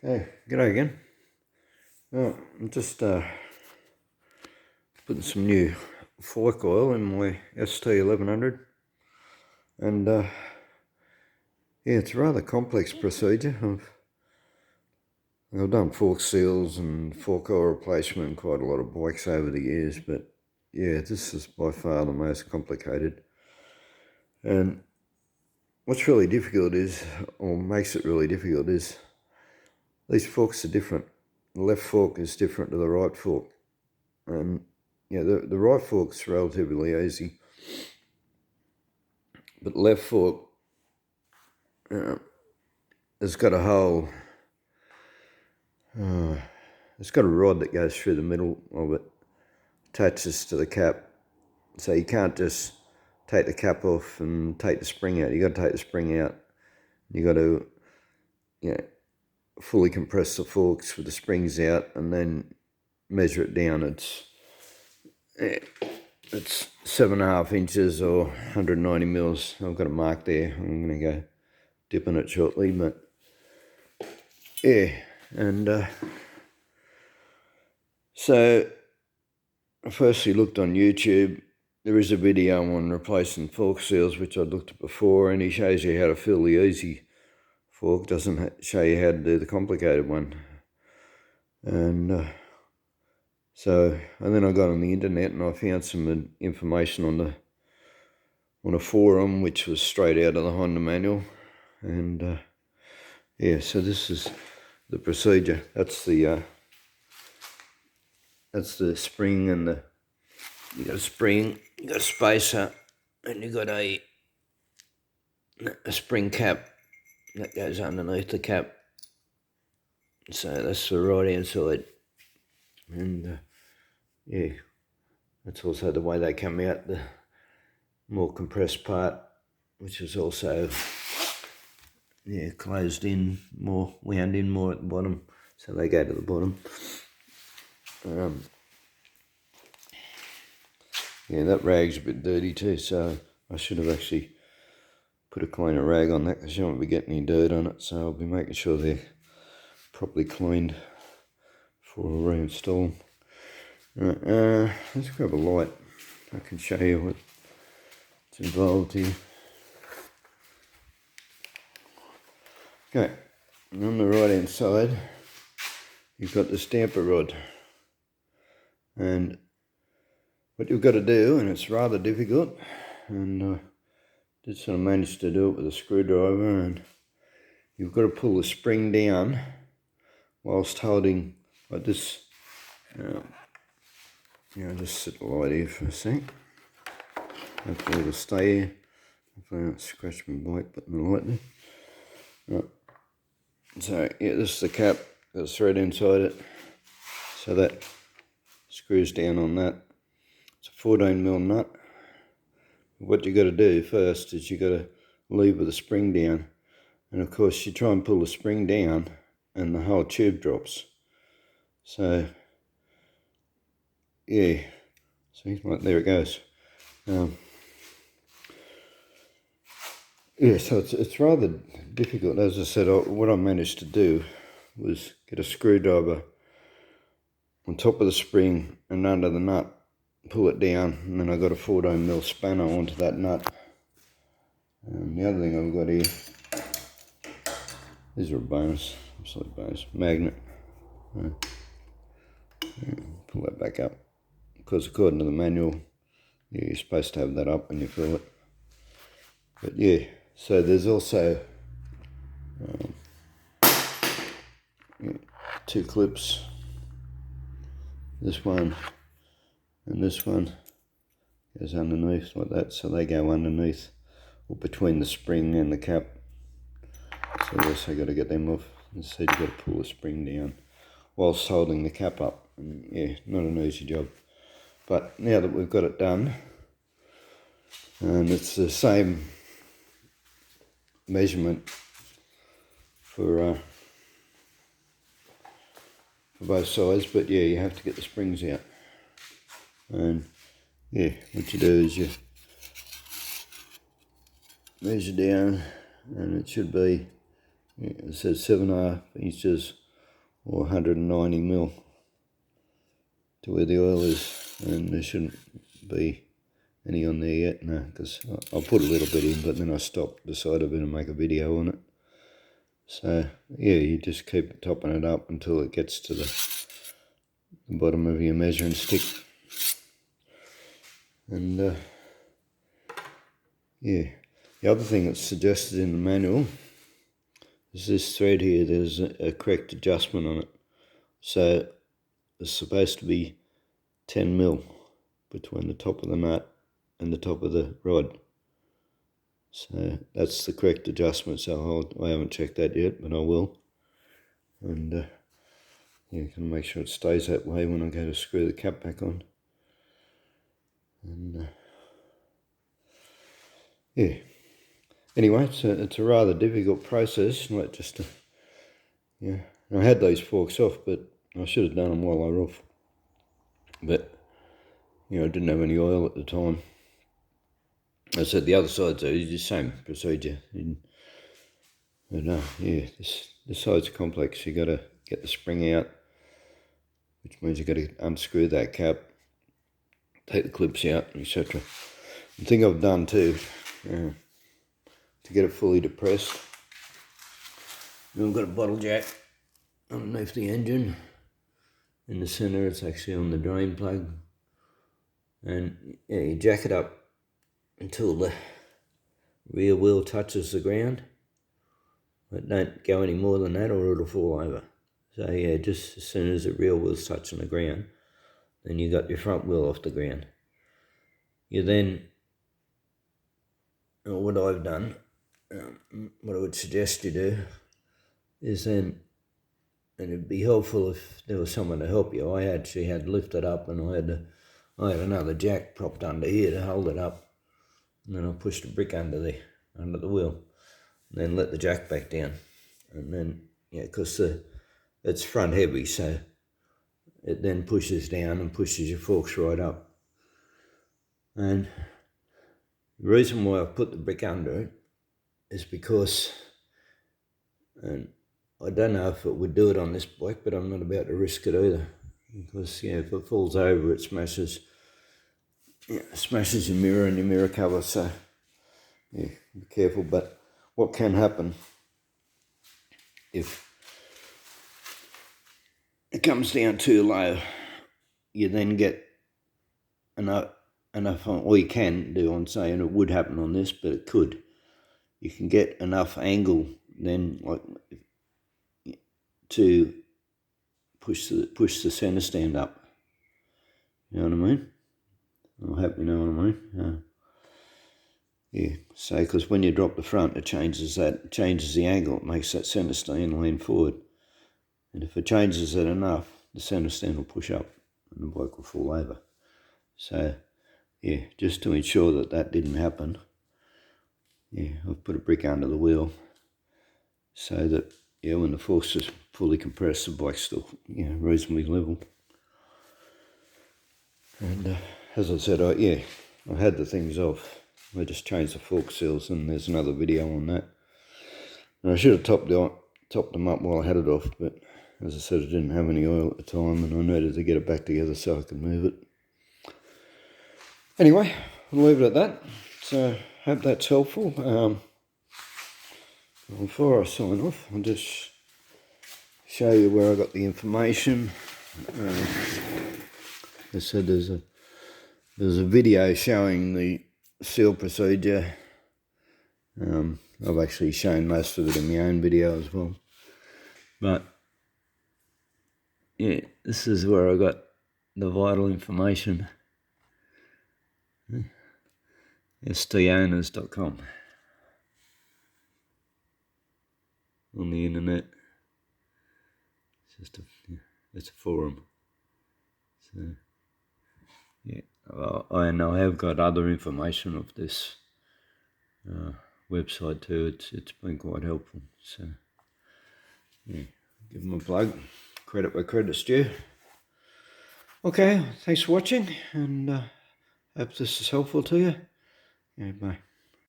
Hey, g'day again. Well, I'm just putting some new fork oil in my ST1100, and yeah, it's a rather complex procedure. I've done fork seals and fork oil replacement in quite a lot of bikes over the years, but yeah, this is by far the most complicated. And what's really difficult is, or makes it really difficult, is these forks are different. The left fork is different to the right fork, and yeah, the right fork's relatively easy, but the left fork has got a hole. It's got a rod that goes through the middle of it, attaches to the cap. So you can't just take the cap off and take the spring out. You got to take the spring out. You got to, fully compress the forks with the springs out, and then measure it down. It's 7.5 inches or 190 mils. I've got a mark there. I'm going to go dipping it shortly, but yeah, and so I firstly looked on YouTube. There is a video on replacing fork seals, which I'd looked at before, and he shows you how to fill the easy fork, doesn't show you how to do the complicated one. And then I got on the internet and I found some information on a forum, which was straight out of the Honda manual. And yeah, so this is the procedure. That's the spring, and you got a spring, you got a spacer, and you got a spring cap that goes underneath the cap. So that's the right hand side, and yeah, that's also the way they come out, the more compressed part, which is also closed in more, wound in more at the bottom, so they go to the bottom. Yeah, that rag's a bit dirty too, so I should have actually put a cleaner rag on that, because you won't be getting any dirt on it, so I'll be making sure they're properly cleaned before I reinstall them. Right, let's grab a light. I can show you what's involved here. Okay, and on the right hand side, you've got the stamper rod. And what you've got to do, and it's rather difficult, and I did sort of manage to do it with a screwdriver, and you've got to pull the spring down whilst holding like this. Just sit the light here for a sec. Hopefully it'll stay here. Hopefully I don't scratch my bike putting the light there. Right. So yeah, this is the cap. Got a thread inside it. So that screws down on that. It's a 14mm nut. What you got to do first is you got to lever the spring down, and of course you try and pull the spring down, and the whole tube drops. So yeah, see, like there it goes. Yeah, so it's rather difficult. As I said, what I managed to do was get a screwdriver on top of the spring and under the nut, pull it down, and then I got a 14mm spanner onto that nut. And the other thing I've got here, these are a bonus, absolute bonus, magnet. Pull that back up, because according to the manual, you're supposed to have that up when you fill it. But yeah, so there's also 2 clips, this one and this one goes underneath like that, so they go underneath or between the spring and the cap. So you also got to get them off. So you've got to pull the spring down whilst holding the cap up, and yeah, not an easy job. But now that we've got it done, and it's the same measurement for both sides, but yeah, you have to get the springs out. And yeah, what you do is you measure down, and it should be, it says 7.5 inches or 190 mil to where the oil is, and there shouldn't be any on there yet, no, because I'll put a little bit in, but then I stopped, decided to make a video on it. So yeah, you just keep topping it up until it gets to the bottom of your measuring stick. And yeah, the other thing that's suggested in the manual is this thread here. There's a correct adjustment on it. So it's supposed to be 10 mil between the top of the nut and the top of the rod. So that's the correct adjustment. So I haven't checked that yet, but I will. And yeah, can make sure it stays that way when I go to screw the cap back on. And yeah. Anyway, it's a rather difficult process, like just to, yeah. I had those forks off, but I should have done them while they were off. But you know, I didn't have any oil at the time. I said the other side's the same procedure. But no, yeah, this side's complex. You got to get the spring out, which means you got to unscrew that cap, take the clips out, etc. The thing I've done too, to get it fully depressed, I've got a bottle jack underneath the engine. In the centre, it's actually on the drain plug, and yeah, you jack it up until the rear wheel touches the ground, but don't go any more than that or it'll fall over. So yeah, just as soon as the rear wheel's touching the ground, then you got your front wheel off the ground. You then, what I've done, what I would suggest you do, is then, and it'd be helpful if there was someone to help you. I actually had lifted up, and I had another jack propped under here to hold it up, and then I pushed a brick under the wheel, and then let the jack back down, and then yeah, because it's front heavy, so it then pushes down and pushes your forks right up. And the reason why I put the brick under it is because, and I don't know if it would do it on this bike, but I'm not about to risk it either, because yeah, if it falls over, it smashes your mirror and your mirror cover. So yeah, be careful. But what can happen if it comes down too low, you then get enough, or you can do, I'm saying it would happen on this, but it could. You can get enough angle then, like, to push the center stand up. You know what I mean? I hope you know what I mean. Yeah. So, because when you drop the front, it changes the angle. It makes that center stand lean forward. And if it changes it enough, the center stand will push up and the bike will fall over. So, yeah, just to ensure that didn't happen, yeah, I've put a brick under the wheel so that, yeah, when the forks is fully compressed, the bike's still, you know, reasonably level. And as I said, I had the things off. I just changed the fork seals, and there's another video on that. And I should have topped them up while I had it off, but as I said, I didn't have any oil at the time, and I needed to get it back together so I could move it. Anyway, I'll leave it at that. So, hope that's helpful. Before I sign off, I'll just show you where I got the information. I said there's a video showing the seal procedure. I've actually shown most of it in my own video as well. But yeah, this is where I got the vital information. stowners.com on the internet. It's a forum. So yeah, and I have got other information of this website too. It's been quite helpful. So yeah, give them a plug. Credit where credit's due. Okay, thanks for watching, and hope this is helpful to you. Yeah, bye.